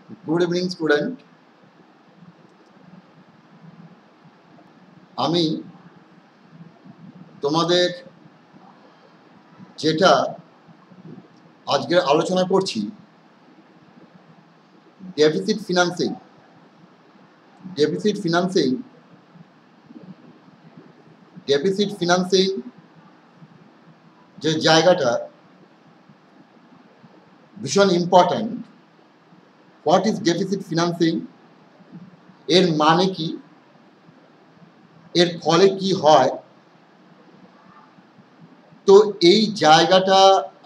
Good evening, student. আমি তোমাদের যেটা আজকে আলোচনা করছি deficit financing. Deficit financing deficit financing যে জায়গাটা ভীষণ important. What is deficit financing, এর মানে কি, এর ফলে কি হয়, তো এই জায়গাটা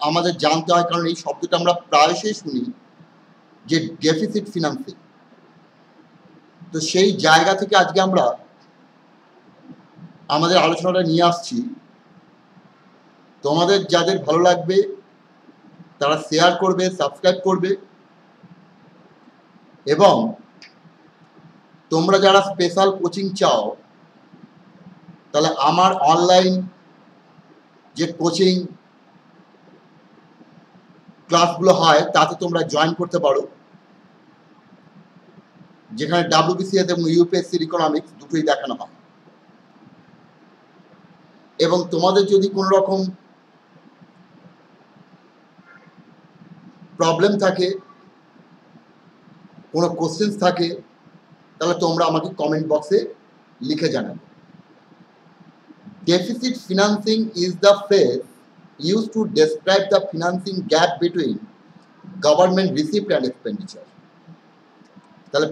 আমাদের জানতে হয়, কারণ এই শব্দটা আমরা প্রায়শই শুনি যে ডেফিসিট ফিনান্সিং। তো সেই জায়গা থেকে আজকে আমরা আমাদের আলোচনাটা নিয়ে আসছি। তোমাদের যাদের ভালো লাগবে তারা শেয়ার করবে, সাবস্ক্রাইব করবে, এবং তোমরা যারা স্পেশাল কোচিং চাও তাহলে আমার অনলাইন যে কোচিং ক্লাসগুলো হয় তাতে তোমরা জয়েন করতে পারো, যেখানে WBCS এবং ইউপিএসসির ইকোনমিক্স দুটোই দেখানো হয়। এবং তোমাদের যদি কোনো রকম প্রবলেম থাকে, কোনো কোশ্চেন্স থাকে, তাহলে তোমরা আমাকে কমেন্ট বক্সে লিখে জানাবে। Deficit financing is the phrase used to describe the financing gap between government receipt and expenditure. তাহলে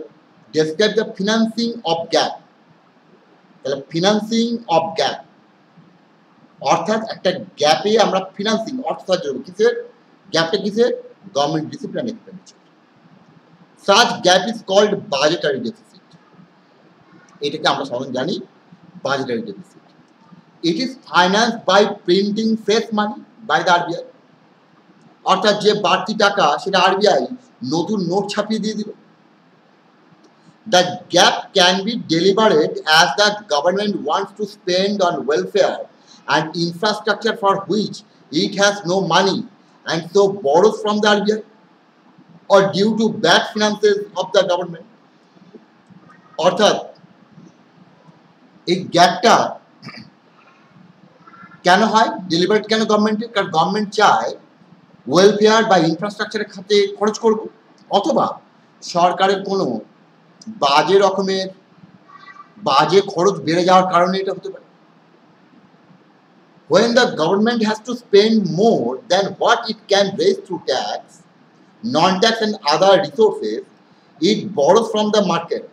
describe the financing of gap, তাহলে ফিনান্সিং অফ গ্যাপ অর্থাৎ একটা গ্যাপে আমরা ফিনান্সিং অর্থ সাহায্য করব। কিসের গ্যাপটা? কিসের? Government receipt and expenditure. Such gap is called budgetary deficit. এটাকে আমরা সবাই জানি budgetary deficit. It is finance by printing fresh money by the RBI. অর্থাৎ যে বাড়তি টাকা সেটা আরবিআই নতুন নোট ছাপিয়ে দিয়ে দিল। The gap can be deliberate as the government wants to spend on welfare and infrastructure for which it has no money and so borrows from the RBI, or due to bad finances of the government. অর্থাৎ এই গ্যাপটা কেন হয়, delivered কেন গভর্নমেন্টের? কারণ government চায় welfare বা ইনফ্রাস্ট্রাকচারের খাতে খরচ করব, অথবা সরকারের কোনো বাজে খরচ বেড়ে যাওয়ার কারণে এটা হতে পারে। When the government has to spend more than what it can raise through tax, non-tax and other resources, it borrows from the market.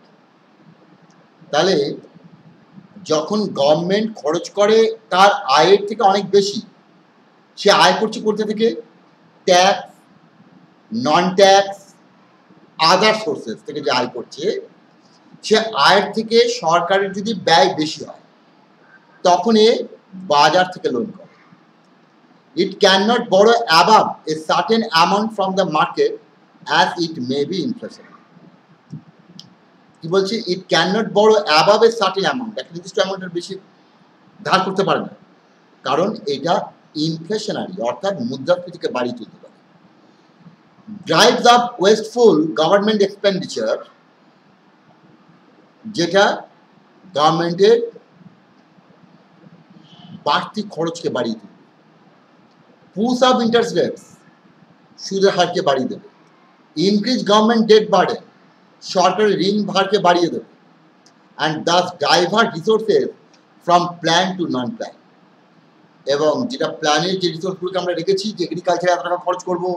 তাহলে যখন গভর্নমেন্ট খরচ করে তার আয়ের থেকে অনেক বেশি, সে আয় করছে করতে থেকে ট্যাক্স, নন ট্যাক্স, আদার সোর্সেস থেকে যে আয় করছে, সে আয়ের থেকে সরকারের যদি ব্যয় বেশি হয় তখন এ বাজার থেকে লোন করে। It cannot borrow above a certain amount from the market as it may be inflationary. কি বলছি? It cannot borrow above a certain amount, একটা নির্দিষ্ট অ্যামাউন্টের বেশি ধার করতে পারে না, কারণ এটা ইনফ্লেশনারি অর্থাৎ মুদ্রাস্ফীতিকে বাড়িয়ে তুলতে পারে। Drives up wasteful government expenditure, যেটা গভর্নমেন্টের বাড়তি খরচকে বাড়িয়ে তুলবে। পুশ আপ ইন্টারেস্ট রেটস, সুদের হারকে বাড়িয়ে দেবে। ইনক্রিজ গভর্নমেন্ট ডেট বার্ডেন, সরকারের ঋণ ভারকে বাড়িয়ে দেবে। And thus divert resources from plan to non plan. এবং যেটা প্ল্যানের যে রিসোর্সগুলোকে আমরা রেখেছি, যে এগ্রিকালচারে এত টাকা খরচ করবো,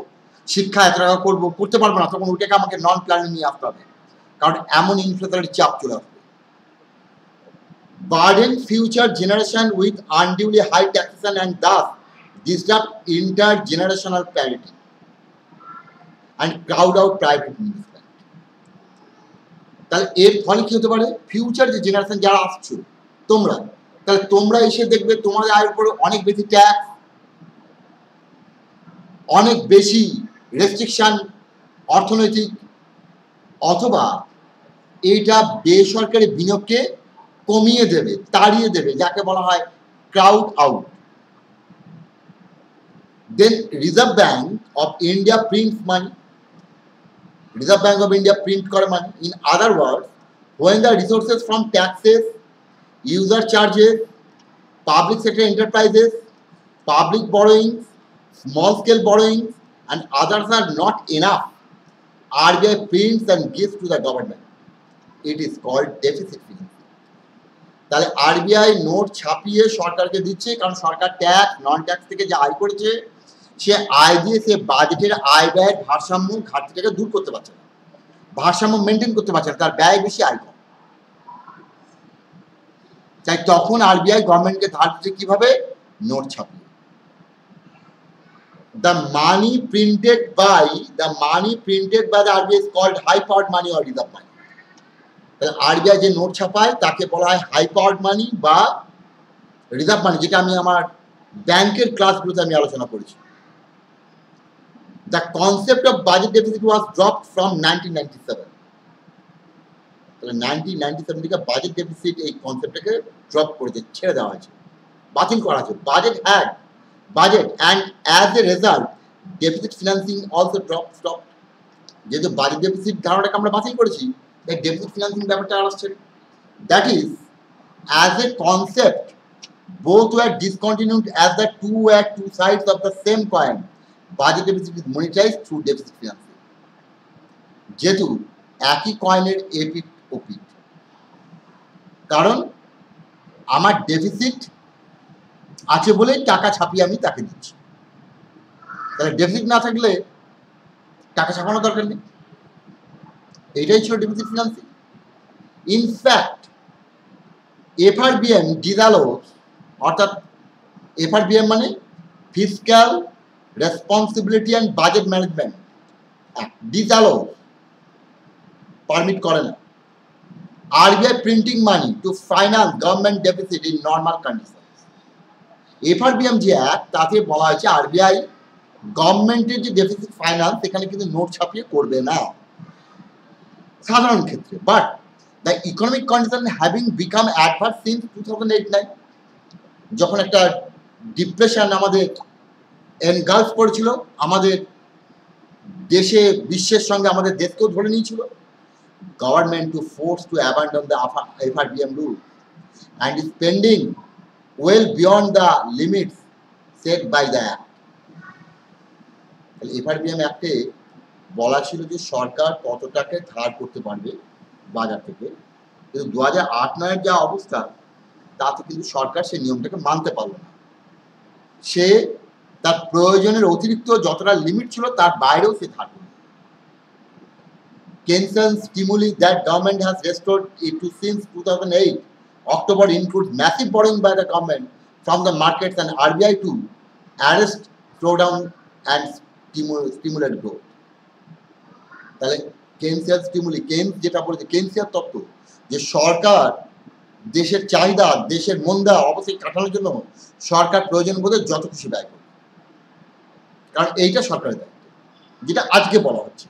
শিক্ষা এত টাকা করবো, করতে পারবো না, তখন ওইটাকে আমাকে নন প্ল্যানে নিয়ে আসতে হবে, কারণ এমন ইনফ্লেশনারি চাপ চলে আসবে। Burden future generation with unduly high taxation and thus disrupt intergenerational parity and crowd out private investment. তাহলে এর ফলে কি হতে পারে? ফিউচার যে জেনারেশন যারা আসছো তোমরা, তাহলে তোমরা এসে দেখবে তোমাদের আয়ের উপরে অনেক বেশি ট্যাক্স, অনেক বেশি রেস্ট্রিকশন অর্থনৈতিক, অথবা এইটা বেসরকারি বিনিয়োগকে কমিয়ে দেবে, তাড়িয়ে দেবে, যাকে বলা হয় crowd out. Then Reserve Bank of India prints money, Reserve Bank of India print করে money. In other words, when the resources from taxes, user charges, public sector enterprises, public borrowings, small scale borrowings, and others are not enough, RBI prints and gives to the government. It is called deficit financing. তাহলে RBI note ছাপিয়ে সরকারকে দিচ্ছে, কারণ সরকার tax নন tax থেকে যে আয় করেছে, সে আয় দিয়ে সে বাজেটের আয় ব্যয়ের ভারসাম্য ঘাটতিটাকে দূর করতে পারছে না, ভারসাম্য মেনটেন করতে পারছে না, তার ব্যয় বেশি আয় কম। তাই তখন আরবিআই গভর্নমেন্টকে ধার দিচ্ছে কিভাবে? নোট ছাপিয়ে। The money printed by the RBI is called high powered money or reserve money. RBI যে নোট ছাপায় তাকে বলা হয় হাই পাওয়ার্ড মানি বা রিজার্ভ মানি, যেটা আমি আমার ব্যাংকের ক্লাসগুলোতে আমি আলোচনা করেছি। The concept of budget deficit was dropped from 1997. তাহলে 1997 থেকে বাজেট ডেফিসিট এই কনসেপ্টটাকে ড্রপ করেছে, ছেড়ে দেওয়া হয়েছে, বাতিল করা হয়েছে। Budget and as a result deficit financing also stop. যেহেতু বাজেট ডেফিসিট ধারণাটাকে আমরা বাতিল করেছি, এই ডেফিসিট ফিনান্সিং ব্যাপারটা আর আসছে। That is as a concept both were discontinued as the two sides of the same coin. Budget deficit is monetized through deficit financing. যেহেতু একই কয়েনের এপিট ওপিট, কারণ আমার ডেফিসিট আছে বলে টাকা ছাপিয়ে আমি তাকে দিচ্ছি, তাহলে ডেফিসিট না থাকলে টাকা ছাপানোর দরকার নেই। এটাই ছিল deficit financing. In fact FRBM disallows, অর্থাৎ এফআরবিএম মানে fiscal responsibility and budget management act, disallows, permit করে না RBI printing money to finance government deficit in normal condition. FRBM যে অ্যাক্ট, তাতে বলা হয়েছে আরবিআই গভর্নমেন্টের যে ডেফিসিট ফাইন্যান্স সেখানে কিন্তু নোট ছাপিয়ে করবে না সাধারণ ক্ষেত্রে। But the economic condition having become adverse since 2008-9, যখন একটা ডিপ্রেশন আমাদের এনগালফ করেছিল, আমাদের দেশে বিশ্বের সঙ্গে আমাদের দেশকেও ধরে নিয়েছিল, government to force to abandon the FRBM rule and spending well beyond the limits set by the act. FRBM অ্যাক্টে বলা ছিল যে সরকার কত টাকা ধার করতে পারবে বাজার থেকে, কিন্তু 2008-9 যা অবস্থা তাতে কিন্তু সরকার সেই নিয়মটাকে মানতে পারল না। সে তার প্রয়োজনের অতিরিক্ত যতটা লিমিট ছিল তার বাইরেও সে ধার করল। Keynesian stimuli that government has restored it to since 2008 October includes massive borrowing by the government from the markets and RBI to arrest, slow down and stimulate growth. তাহলে কেনসিয়ান স্টিমুলি, কেনস যেটা বলেছে, কেনসিয়ান তত্ত্ব, যে সরকার দেশের চাহিদা, দেশের মন্দা অবশ্যই কাটানোর জন্য সরকার প্রয়োজন বোধে যত খুশি ব্যয় করবে, কারণ এইটা সরকারের দায়িত্ব। যেটা আজকে বলা হচ্ছে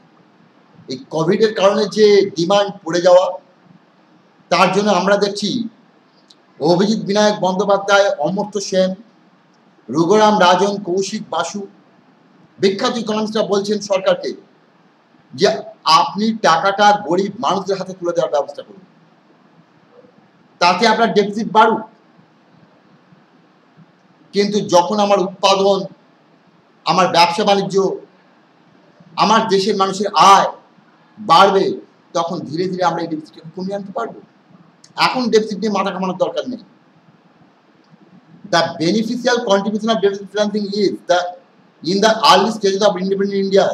এই কোভিডের কারণে যে ডিমান্ড পড়ে যাওয়া, তার জন্য আমরা দেখছি অভিজিৎ বিনায়ক বন্দ্যোপাধ্যায়, অমর্ত্য সেন, রঘুরাম রাজন, কৌশিক বাসু, বিখ্যাত ইকোনমিস্টরা বলছেন সরকারকে যে আপনি টাকাটা গরিব মানুষদের হাতে তুলে দেওয়ার ব্যবস্থা করুন, তাতে আপনার ডেফিসিট বাড়ুক। কিন্তু যখন আমার উৎপাদন, আমার ব্যবসা বাণিজ্য, আমার দেশের মানুষের আয় বাড়বে, তখন ধীরে ধীরে আমরা এই ডেফিসিটকে কমিয়ে আনতে পারবো। এখন ডেফিসিট নিয়ে মাথা কামানোর দরকার নেই। The beneficial contribution of deficit financing is in the early stages of independent India,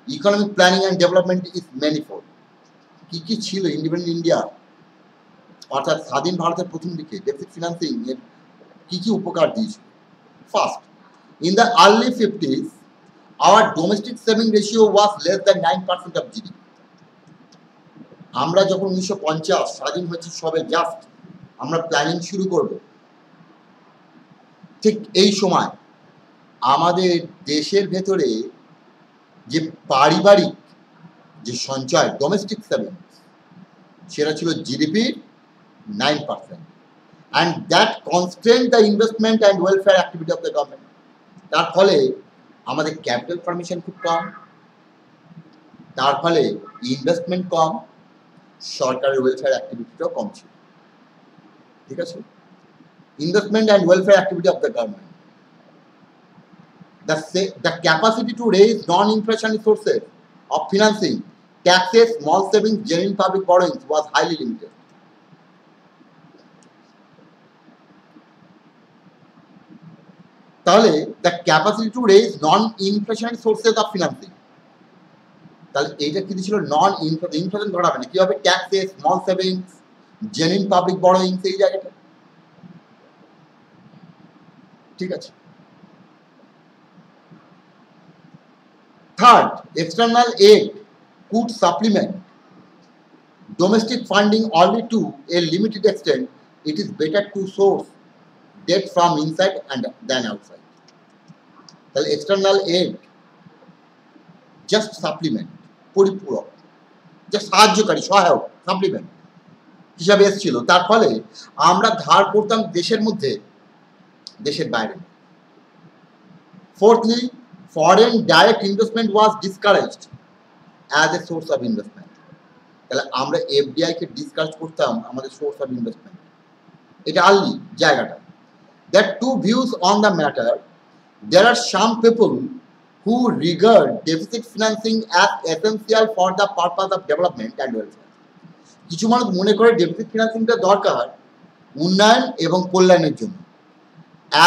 economic planning and development is manifold. কি ছিল ইন্ডিপেন্ডেন্ট ইন্ডিয়া অর্থাৎ স্বাধীন ভারতের প্রথম দিকে ডেফিসিট ফিনান্সিং এর কি উপকার দিয়েছিল? First, in the early 50s our domestic saving ratio was less than 9% of GDP. আমরা যখন 1950 স্বাধীন হয়েছি সবে জাস্ট আমরা প্ল্যানিং শুরু করব, ঠিক এই সময় আমাদের দেশের ভেতরে যে পারিবারিক যে সঞ্চয়, ডোমেস্টিক সেভিংস, সেটা ছিল জিডিপির 9%, and that constraint the investment and welfare activity of the government. তার ফলে আমাদের ক্যাপিটাল ফর্মেশন খুব কম, তার ফলে ইনভেস্টমেন্ট কম, সরকারের ওয়েলফেয়ার অ্যাক্টিভিটিটাও কম ছিল। ঠিক আছে, investment and welfare activity of the government. The capacity to raise non-inflationary sources of financing, taxes, small savings, genuine public borrowings was highly limited. তাহলে the capacity to raise non-inflationary sources of financing, তাহলে এইটা কি ছিল? নন inflation ঘটাবে না, কি হবে? Taxes, small savings, genuine public borrowings, এই জায়গাটা। ঠিক আছে। Third, external aid could supplement domestic funding only to a limited extent. It is better to source debt from inside and than outside. তাহলে external aid just supplement, পরিপূরক, just সাহায্যকারী, সহায়ক, supplement হিসাবে এসেছিল। তার ফলে আমরা ধার করতাম দেশের মধ্যে, দেশের বাইরে। Fourthly, foreign direct investment was discouraged as a source of investment. তাহলে আমরা এফডিআই কে ডিসকারেজ করতাম আমাদের সোর্স অফ ইনভেস্টমেন্ট। এটা আর্লি জায়গাটা। There are two views on the matter. There are some people who regard deficit financing as essential for the purpose of development and welfare. কিছু মানুষ মনে করে ডেফিসিট ফিনান্সিংটা দরকার উন্নয়ন এবং কল্যাণের জন্য,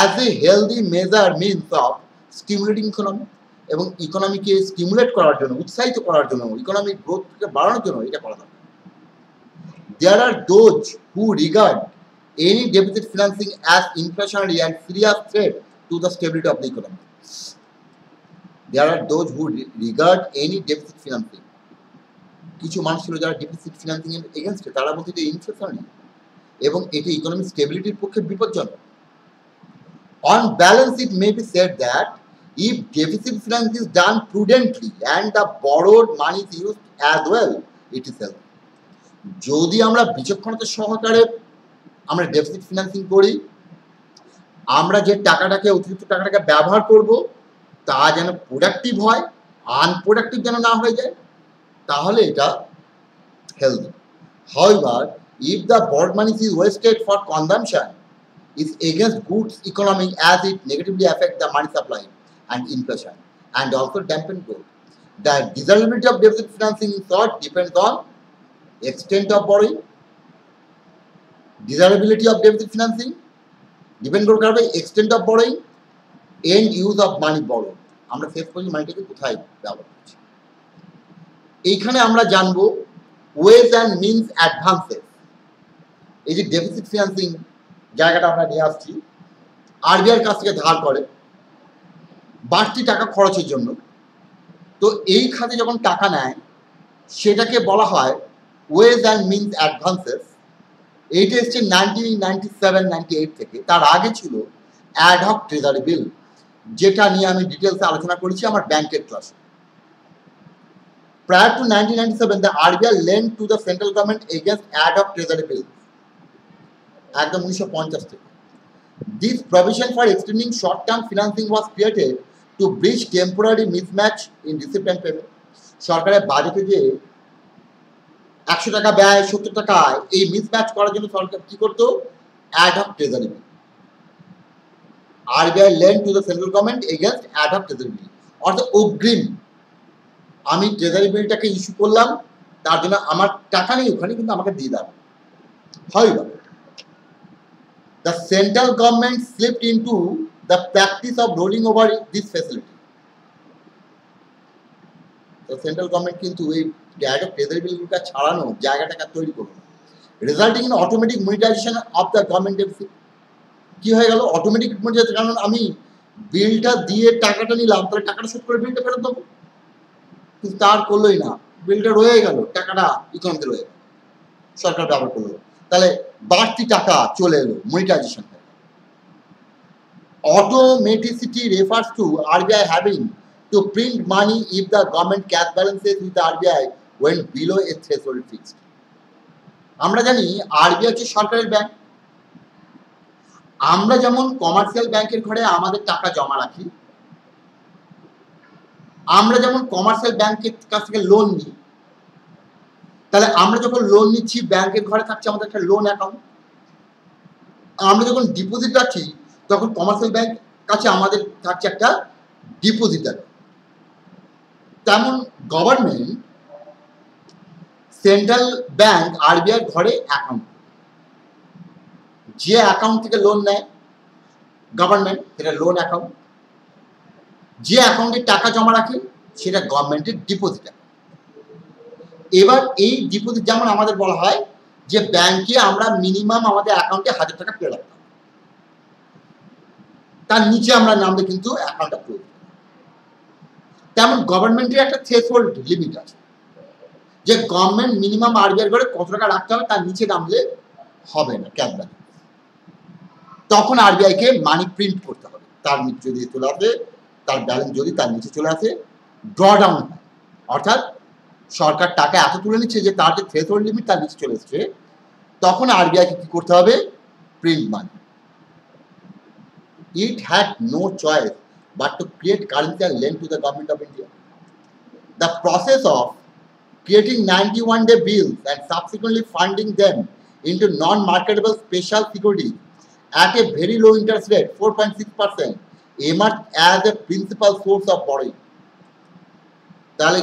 as a healthy measure means of stimulating economy, এবং ইকোনমিকে স্টিমুলেট করার জন্য, উৎসাহিত করার জন্য, ইকোনমিক গ্রোথকে বাড়ানোর জন্য এটা করা দরকার। There are those who regard any deficit financing as inflationary and serious threat to the stability of the economy. There are those who regard any deficit financing, কিছু মানুষ ছিল যারা ডেফিসিট ফিনান্সিং এর এগেইনস্টে, তারা বলছে যে ইনফ্লেশনারি এবং এটি ইকোনমিক স্টেবিলিটির পক্ষে বিপজ্জনক। On balance, it may be said that if deficit financing is done prudently and the borrowed money is used as well, it is healthy. যদি আমরা বিচক্ষণতার সহকারে আমরা ডেফিসিট ফিনান্সিং করি, আমরা যে টাকাটাকে, অতিরিক্ত টাকাটাকে ব্যবহার করব তা যেন প্রোডাক্টিভ হয়, আনপ্রোডাক্টিভ যেন না হয়ে যায়, তাহলে এটা healthy. However, if the borrowed money is wasted for consumption, is against goods economy as it negatively affects the money supply and inflation and also dampen growth. The desirability of deficit financing in short depends on extent of borrowing. Desirability of deficit financing depend করবে extent of borrowing and use of money borrowed. আমরা শেষ পর্যন্ত মানিটাকে কোথায় ব্যবহার করছি, এইখানে আমরা জানবো ওয়েজ অ্যান্ড মিনস অ্যাডভান্সেস। এই যে ডেফিসিট ফিনান্সিং জায়গাটা আমরা নিয়ে আসছি, আরবিআইয়ের কাছ থেকে ধার করে বাড়তি টাকা খরচের জন্য। তো এই খাতে যখন টাকা নেয় সেটাকে বলা হয় ওয়েজ অ্যান্ড মিনস অ্যাডভান্সেস। এইটা এসছে 1997-98 থেকে। তার আগে ছিল অ্যাডহক ট্রেজারি বিল, যেটা নিয়ে আমি ডিটেলসে আলোচনা করেছি আমার ব্যাংকের ক্লাসে। Prior to 1997, the RBI lent to the central government against ad hoc treasury bills. একদম 1950 থেকে। This provision for extending short-term financing was created to bridge temporary mismatch in receipt and payment. সরকারের বাজেটে যে 100 টাকা ব্যয় 70 টাকায় এই মিসম্যাচ করার জন্য সরকার কি করতো? ad hoc treasury bill. RBI lent to the central government against ad hoc treasury bill, অর্থাৎ অগ্রিম আমি ট্রেজারি বিলটাকে ইস্যু করলাম, তার জন্য আমার টাকা নেই ওখানে, কিন্তু আমাকে দিয়ে দাও। However, the central government slipped into the practice of rolling over this facility. The central government কিন্তু এই ডাইরেক্ট ট্রেজারি বিলটা ছাড়ানো জায়গাটাকে তৈরি করলো, resulting in automatic monetisation of the government deficit. কি হয়ে গেল? Automatic monetisation. কারণ আমি বিলটা দিয়ে টাকাটা নিলাম, তাহলে টাকাটা শোধ করে বিলটা ফেরত দেবো, কিন্তু তার করলোই না, বিলটা রয়ে গেল, টাকাটা ইকোনমিতে রয়ে গেল, সরকার ব্যবহার করলো, তাহলে বাড়তি টাকা চলে এলো, monetization. Automaticity refers to RBI having to print money if the government cash balances with the RBI went below a threshold fixed. আমরা জানি আরবিআই হচ্ছে সরকারের ব্যাংক। আমরা যেমন কমার্শিয়াল ব্যাংকের ঘরে আমাদের টাকা জমা রাখি, আমরা যেমন কমার্শিয়াল ব্যাংকের কাছ থেকে লোন নিই, তাহলে আমরা যখন লোন নিচ্ছি ব্যাংকের ঘরে থাকছে আমাদের একটা লোন অ্যাকাউন্ট। আমরা যখন ডিপোজিট রাখছি তখন কমার্শিয়াল ব্যাংক কাছে আমাদের থাকছে একটা ডিপোজিটার। তেমন গভর্নমেন্ট সেন্ট্রাল ব্যাংক আরবিআই ঘরে অ্যাকাউন্ট, যে অ্যাকাউন্ট থেকে লোন নেয় গভর্নমেন্ট সেটা লোন অ্যাকাউন্ট, যে অ্যাকাউন্টে টাকা জমা রাখে সেটা গভর্নমেন্টের ডিপোজিট অ্যাকাউন্ট। এবার এই ডিপোজিট যেমন আমাদের বলা হয় যে ব্যাংকে আমরা মিনিমাম আমাদের অ্যাকাউন্টে 1000 টাকা পেয়ে রাখতাম, তার নিচে আমরা নামলে কিন্তু অ্যাকাউন্টটা ক্লোজ। তেমন গভর্নমেন্টের একটা থ্রেশহোল্ড লিমিট আছে যে গভর্নমেন্ট মিনিমাম আরবিআই ঘরে কত টাকা রাখতে হবে, তার নিচে নামলে হবে না ক্যাশ ব্যালেন্স। তখন আরবিআইকে মানি প্রিন্ট করতে হবে, তার নিচে যদি চলে আসে, তার ব্যালেন্স যদি তার নিচে চলে আসে ড্রডাউন হয়, অর্থাৎ সরকার টাকা এত তুলে নিচ্ছে যে তার যে থ্রেশহোল্ড লিমিট তার নিচে চলে এসছে, তখন আরবিআইকে কি করতে হবে? Print money. It had no choice but to create currency and lend to the government of India. The process of creating 91-day bills and subsequently funding them into non-marketable special securities at a very low interest rate, 4.6%, emerged as a principal source of borrowing. তাহলে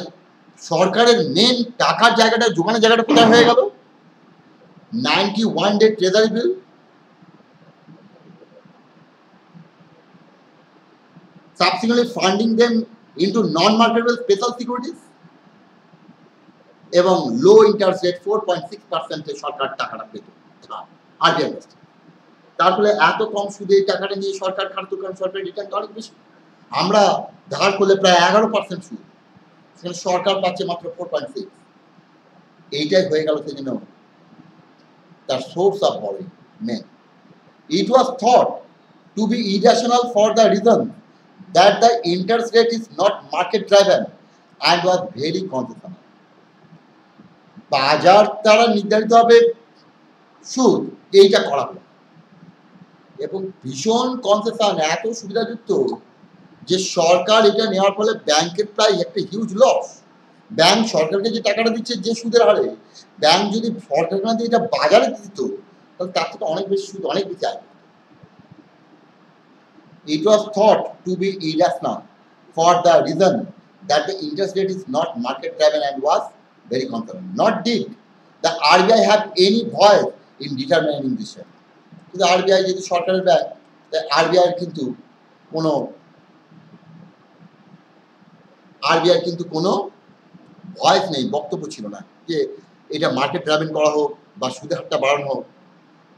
সরকারের main টাকার জায়গাটা, যোগানের জায়গাটা কোথায় হয়ে গেল? 91-day treasury bill, subsequently funding them into non-marketable special securities এবং লো interest rate 4.6% সরকার টাকাটা পেত আরবিআই কাছ থেকে। তার ফলে এত কম সুদে এই টাকাটা নিয়ে সরকার খাটতো, কারণ সরকারের রিটার্নটা অনেক বেশি। আমরা ধার করলে প্রায় 11% সুদ, সেখানে সরকার পাচ্ছে মাত্র 4.6। এইটাই হয়ে গেল সেই জন্য তার source of borrowing main. It was thought to be irrational for the reason that the interest rate is not market driven and was very concessional. বাজার দ্বারা নির্ধারিত হবে সুদ, এইটা করা হলো এবং ভীষণ কনসেশন, এত সুবিধাযুক্ত যে সরকার এটা নেওয়ার ফলে ব্যাংকের প্রায় একটা হিউজ লস। ব্যাংক সরকারকে যে টাকাটা দিচ্ছে যে সুদের হারে, ব্যাংক যদি সরকার না দিয়ে এটা বাজারে দিত তাহলে তার থেকে অনেক বেশি সুদ, অনেক বেশি আয়। It was thought to be irrational for the reason that the interest rate is not market driven and was very concerned. Not did the RBI have any voice in determining this. কিন্তু RBI যেহেতু সরকারের bank, তাই RBI কিন্তু কোনো voice নেই, বক্তব্য ছিল না যে এটা মার্কেট ড্রাইভেন করা হোক বা সুদের হারটা বাড়ানো হোক।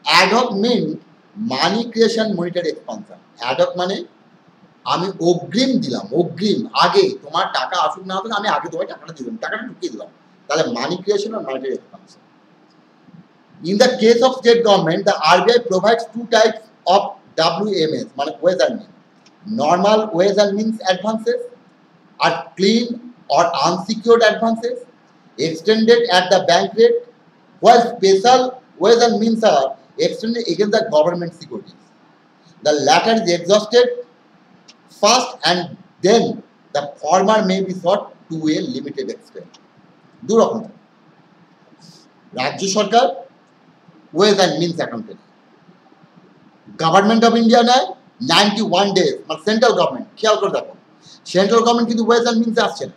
অ্যাডহক মিন মানি ক্রিয়েশন মনিটারি এক্সপানশন। অ্যাডহক মানে আমি অগ্রিম দিলাম, অগ্রিম আগে তোমার টাকা আসুক না আসুক আমি আগে তোমার টাকাটা দিলাম, টাকাটা ঢুকিয়ে দিলাম, তাহলে মানি ক্রিয়েশন আর monetary expansion. In the case of state government, the RBI provides two types of WMS, মানে ways and means. Normal ways and means advances are clean or unsecured advances extended at the bank rate, while special ways and means are extended against the government securities. The latter is exhausted first and then the former may be sought to a limited extent. দু রকম, রাজ্য সরকার wedge and means অ্যাকাউন্টে, government of India নেয় 91 days, মানে central government. খেয়াল করে দেখো, central government কিন্তু ওয়েজ অ্যান্ড মিনসে আসছে না,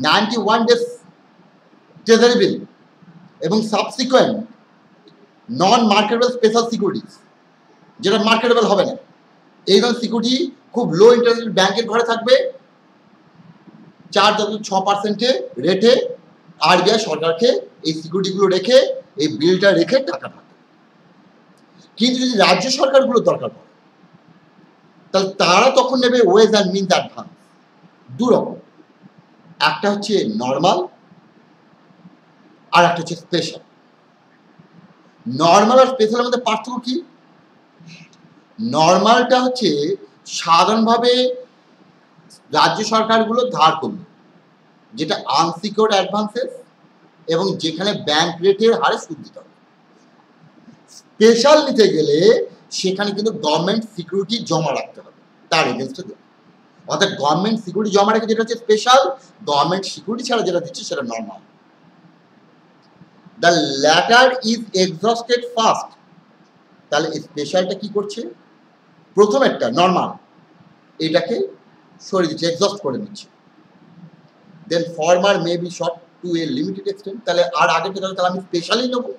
91 ডেজ ট্রেজারি বিল এবং সাবসিকুয়েন্ট নন মার্কেটেবল স্পেশাল সিকিউরিটিস, যেটা মার্কেটেবল হবে না, এই ধরনের সিকিউরিটি খুব লো ইন্টারেস্ট ব্যাংকের ঘরে থাকবে 4.6% রেটে। আরবিআই সরকারকে এই সিকিউরিটিগুলো রেখে, এই বিলটা রেখে টাকা পাবে। কিন্তু যদি রাজ্য সরকারগুলো দরকার পড়ে তাহলে তারা তখন নেবে ওয়েজ অ্যান্ড মিনস অ্যাডভান্স। দু রকম, একটা হচ্ছে নর্মাল আর একটা হচ্ছে স্পেশাল। নর্মাল আর স্পেশালের মধ্যে পার্থক্য কি? নর্মালটা হচ্ছে সাধারণভাবে রাজ্য সরকারগুলো ধার করবে, যেটা আনসিকিউরড অ্যাডভান্সেস এবং যেখানে ব্যাংক রেটের হারে সুদ দিতে হবে। স্পেশাল নিতে গেলে সেখানে কিন্তু গভর্নমেন্ট সিকিউরিটি জমা রাখতে হবে, তার এগেনস্টে দেবে। অর্থাৎ গভর্নমেন্ট সিকিউরিটি জমা রেখে যেটা হচ্ছে স্পেশাল, গভর্নমেন্ট সিকিউরিটি ছাড়া যেটা দিচ্ছে সেটা normal. The latter is exhausted first, তাহলে স্পেশালটা কি করছে, প্রথম একটা নর্মাল এটাকে সরিয়ে দিচ্ছে, এক্সস্ট করে নিচ্ছে। Then former may be short to a limited extent, তাহলে আর আগে তাহলে আমি স্পেশালই নেবো,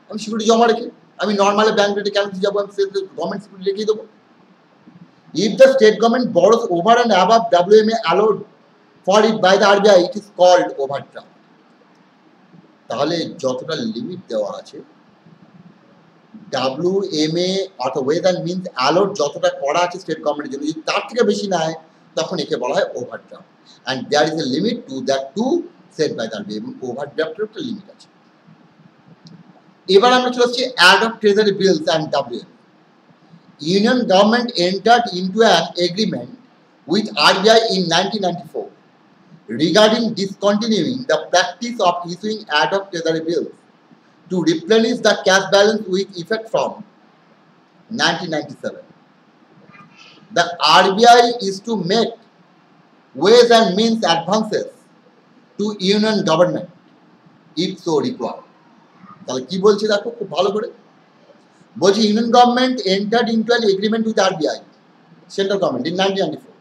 আমি সিকিউরিটি জমা রেখে আমি নর্মালে ব্যাংক রেটে কেন যাবো, আমি গভর্নমেন্ট সিকিউরিটি রেখেই দেবো। If the state government borrows over and above WMA allowed for it by the RBI, it is called overdraft. তাহলে যতটা লিমিট দেওয়া আছে WMA অর্থাৎ ওয়েজ অ্যান্ড মিনস অ্যালোড যতটা করা আছে স্টেট গভর্নমেন্টের জন্য, যদি তার থেকে বেশি নেয় তখন একে বলা হয় overdraft, and there is a limit to that to set by the RBI, এবং ওভারড্রাফটের একটা লিমিট আছে। এবার আমরা চলে আসছি ad hoc treasury bills and WMA. Union government entered into an agreement with RBI in 1994 regarding discontinuing the practice of issuing ad hoc treasury bills to replenish the cash balance with effect from 1997. The RBI is to make ways and means advances to union government if so required. তাহলে কি বলছি দেখো খুব ভালো করে, বলছি union government entered into an agreement with RBI central government in 1994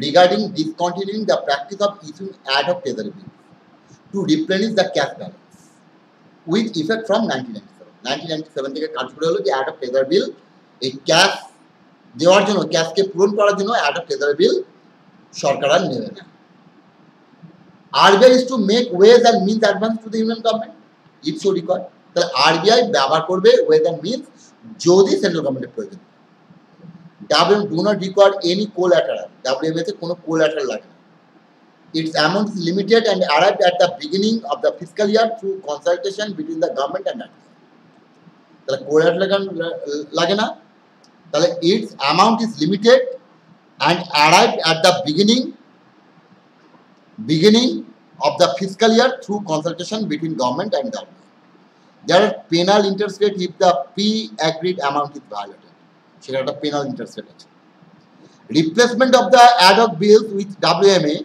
regarding discontinuing the practice of issuing ad hoc treasury bills to replenish the cash balance with effect from 1997 থেকে কার্যকরী হলো যে ad hoc treasury bill, এই cash দেওয়ার জন্য, ক্যাশকে পূরণ করার জন্য ad hoc treasury bill সরকার আর নেবে না। RBI is to make ways and means advance to the union government if so required, তাহলে RBI ব্যবহার করবে ওয়েজ অ্যান্ড মিনস যদি সেন্ট্রাল গভর্নমেন্টের প্রয়োজন। WM do not require any collateral, WMA তে কোনো collateral লাগে না। Its amount is limited and arrived at the beginning of the fiscal year through consultation between the government and RBI, তাহলে collateral লাগে না, তাহলে its amount is limited and arrived at the beginning of the fiscal year through consultation between government and RBI. There are penal interest rate if the pre-agreed amount is violated, সেটা একটা penal interest rate আছে। Replacement of the ad hoc bills with WMA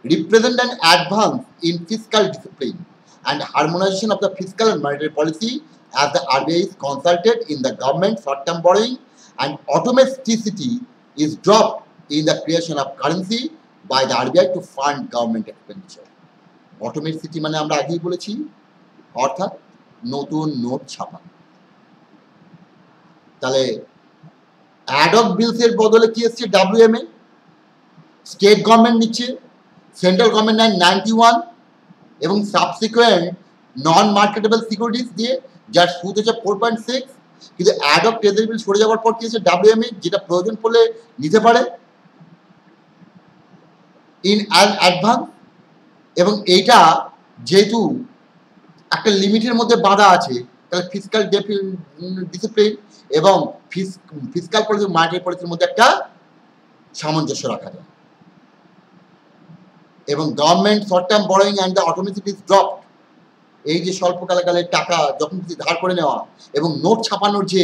represent an advance in fiscal discipline and harmonization of the fiscal and monetary policy as the RBI is consulted in the government short-term borrowing, and automaticity is dropped in the creation of currency by the RBI to fund government expenditure. Automaticity মানে আমরা আগেই বলেছি, অর্থাৎ নতুন note ছাপা। তাহলে ad hoc বিলস এর বদলে কি এসছে, WMA, স্টেট গভর্নমেন্ট নিচ্ছে, সেন্ট্রাল গভর্নমেন্ট নেয় 91 এবং সাবসিকুয়েন্ট নন মার্কেটেবল সিকিউরিটিজ দিয়ে, যার সুদ হচ্ছে 4.6, কিন্তু অ্যাডক ট্রেজারি বিল সরে যাওয়ার পর কি হচ্ছে, WMA যেটা প্রয়োজন পড়লে নিতে পারে ইন অ্যাডভান্স, এবং এইটা যেহেতু একটা লিমিটের মধ্যে বাঁধা আছে, তাহলে ফিসকাল ডিসিপ্লিন এবং ফিসকাল পলিসি মার্কেট পলিসির মধ্যে একটা সামঞ্জস্য রাখা যায়। এবং government short term borrowing and the automatic is drop, এই যে স্বল্পকালে টাকা যখন কিছু ধার করে নেওয়া এবং নোট ছাপানোর যে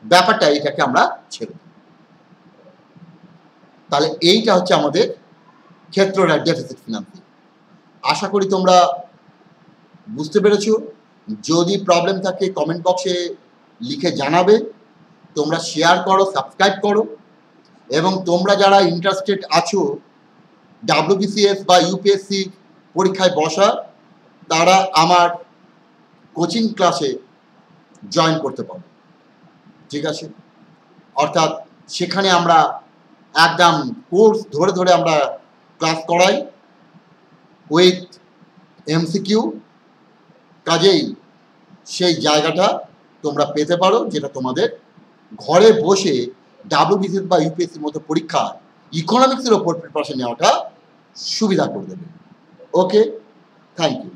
ব্যাপারটা, এটাকে আমরা ছেড়ে দিই। তাহলে এইটা হচ্ছে আমাদের ক্ষেত্রটা ডেফিসিট ফিনান্সিং। আশা করি তোমরা বুঝতে পেরেছো। যদি প্রবলেম থাকে কমেন্ট বক্সে লিখে জানাবে, তোমরা শেয়ার করো, সাবস্ক্রাইব করো, এবং তোমরা যারা ইন্টারেস্টেড আছো WBCS বা UPSC পরীক্ষায় বসা, তারা আমার কোচিং ক্লাসে জয়েন করতে পারো, ঠিক আছে? অর্থাৎ সেখানে আমরা একদম কোর্স ধরে ধরে আমরা ক্লাস করাই উইথ MCQ, কাজেই সেই জায়গাটা তোমরা পেতে পারো, যেটা তোমাদের ঘরে বসে WBCS বা UPSCর মতো পরীক্ষা ইকোনমিক্সের ওপর প্রিপারেশন নেওয়াটা সুবিধা করে দেবে। ওকে, থ্যাংক ইউ।